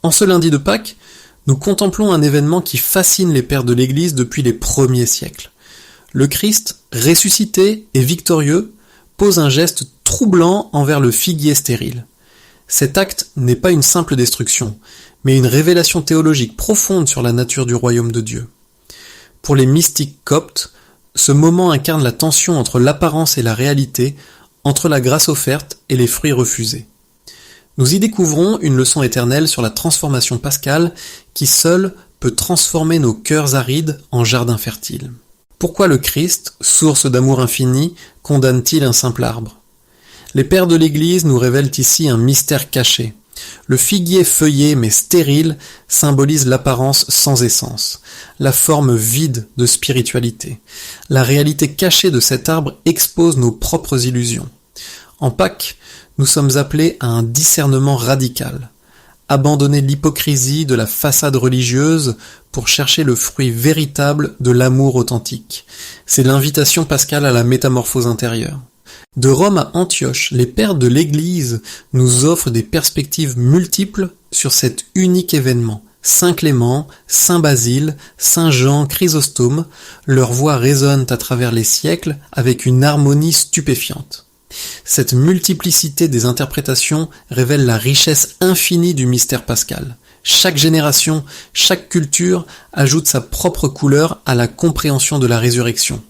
En ce lundi de Pâques, nous contemplons un événement qui fascine les pères de l'Église depuis les premiers siècles. Le Christ, ressuscité et victorieux, pose un geste troublant envers le figuier stérile. Cet acte n'est pas une simple destruction, mais une révélation théologique profonde sur la nature du royaume de Dieu. Pour les mystiques coptes, ce moment incarne la tension entre l'apparence et la réalité, entre la grâce offerte et les fruits refusés. Nous y découvrons une leçon éternelle sur la transformation pascale qui seule peut transformer nos cœurs arides en jardins fertiles. Pourquoi le Christ, source d'amour infini, condamne-t-il un simple arbre ? Les pères de l'Église nous révèlent ici un mystère caché. Le figuier feuillé mais stérile symbolise l'apparence sans essence, la forme vide de spiritualité. La réalité cachée de cet arbre expose nos propres illusions. En Pâques, nous sommes appelés à un discernement radical. Abandonner l'hypocrisie de la façade religieuse pour chercher le fruit véritable de l'amour authentique. C'est l'invitation pascale à la métamorphose intérieure. De Rome à Antioche, les pères de l'Église nous offrent des perspectives multiples sur cet unique événement. Saint Clément, Saint Basile, Saint Jean Chrysostome, leurs voix résonnent à travers les siècles avec une harmonie stupéfiante. Cette multiplicité des interprétations révèle la richesse infinie du mystère pascal. Chaque génération, chaque culture ajoute sa propre couleur à la compréhension de la résurrection.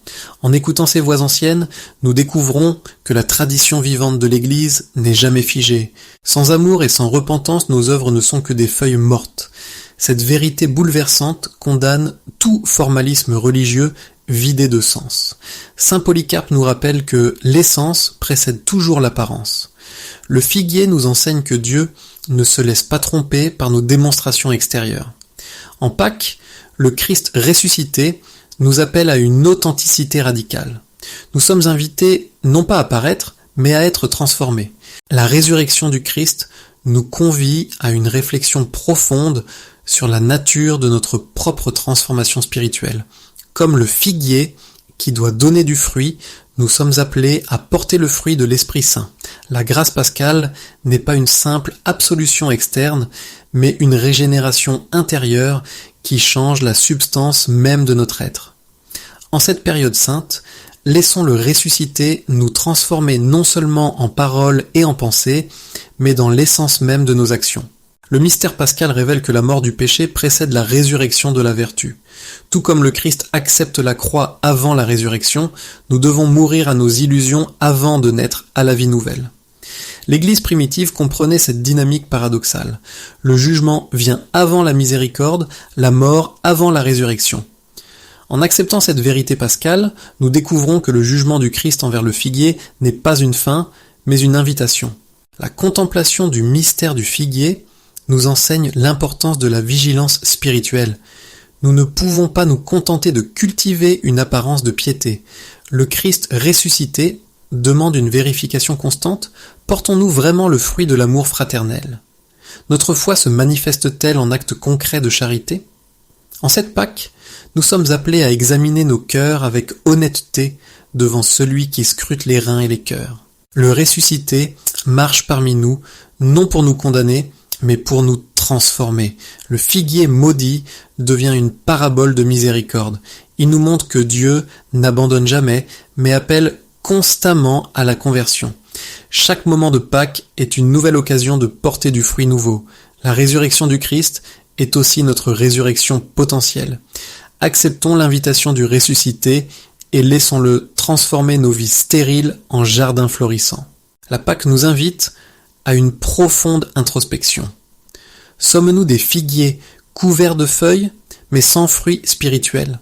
En écoutant ces voix anciennes, nous découvrons que la tradition vivante de l'Église n'est jamais figée. Sans amour et sans repentance, nos œuvres ne sont que des feuilles mortes. Cette vérité bouleversante condamne tout formalisme religieux vidé de sens. Saint Polycarpe nous rappelle que l'essence précède toujours l'apparence. Le figuier nous enseigne que Dieu ne se laisse pas tromper par nos démonstrations extérieures. En Pâques, le Christ ressuscité nous appelle à une authenticité radicale. Nous sommes invités non pas à paraître, mais à être transformés. La résurrection du Christ nous convie à une réflexion profonde sur la nature de notre propre transformation spirituelle. Comme le figuier qui doit donner du fruit, nous sommes appelés à porter le fruit de l'Esprit Saint. La grâce pascale n'est pas une simple absolution externe, mais une régénération intérieure qui change la substance même de notre être. En cette période sainte, laissons le ressuscité nous transformer non seulement en paroles et en pensées, mais dans l'essence même de nos actions. Le mystère pascal révèle que la mort du péché précède la résurrection de la vertu. Tout comme le Christ accepte la croix avant la résurrection, nous devons mourir à nos illusions avant de naître à la vie nouvelle. L'Église primitive comprenait cette dynamique paradoxale. Le jugement vient avant la miséricorde, la mort avant la résurrection. En acceptant cette vérité pascale, nous découvrons que le jugement du Christ envers le figuier n'est pas une fin, mais une invitation. La contemplation du mystère du figuier nous enseigne l'importance de la vigilance spirituelle. Nous ne pouvons pas nous contenter de cultiver une apparence de piété. Le Christ ressuscité demande une vérification constante. Portons-nous vraiment le fruit de l'amour fraternel ? Notre foi se manifeste-t-elle en actes concrets de charité ? En cette Pâques, nous sommes appelés à examiner nos cœurs avec honnêteté devant celui qui scrute les reins et les cœurs. Le ressuscité marche parmi nous, non pour nous condamner, mais pour nous transformer. Le figuier maudit devient une parabole de miséricorde. Il nous montre que Dieu n'abandonne jamais, mais appelle constamment à la conversion. Chaque moment de Pâques est une nouvelle occasion de porter du fruit nouveau. La résurrection du Christ est aussi notre résurrection potentielle. Acceptons l'invitation du ressuscité et laissons-le transformer nos vies stériles en jardins florissants. La Pâques nous invite à une profonde introspection. Sommes-nous des figuiers couverts de feuilles, mais sans fruits spirituels ?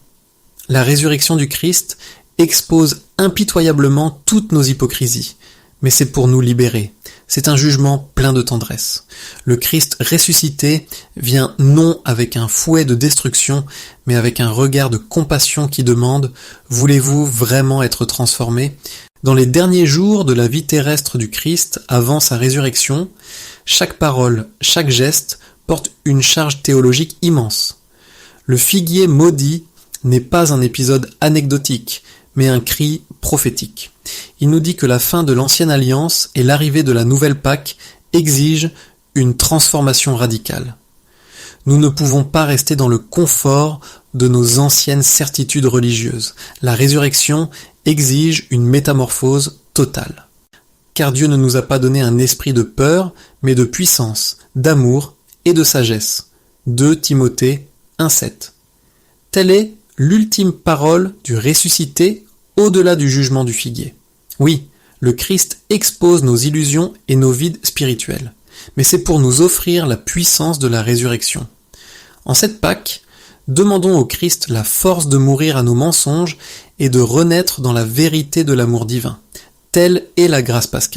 La résurrection du Christ expose impitoyablement toutes nos hypocrisies, mais c'est pour nous libérer. C'est un jugement plein de tendresse. Le Christ ressuscité vient non avec un fouet de destruction, mais avec un regard de compassion qui demande « Voulez-vous vraiment être transformés ?» Dans les derniers jours de la vie terrestre du Christ, avant sa résurrection, chaque parole, chaque geste porte une charge théologique immense. Le figuier maudit n'est pas un épisode anecdotique, mais un cri prophétique. Il nous dit que la fin de l'ancienne alliance et l'arrivée de la nouvelle Pâque exigent une transformation radicale. Nous ne pouvons pas rester dans le confort de nos anciennes certitudes religieuses. La résurrection exige une métamorphose totale. Car Dieu ne nous a pas donné un esprit de peur, mais de puissance, d'amour et de sagesse. 2 Timothée 1,7. Telle est l'ultime parole du ressuscité au-delà du jugement du figuier. Oui, le Christ expose nos illusions et nos vides spirituels, mais c'est pour nous offrir la puissance de la résurrection. En cette Pâque, demandons au Christ la force de mourir à nos mensonges et de renaître dans la vérité de l'amour divin. Telle est la grâce pascale.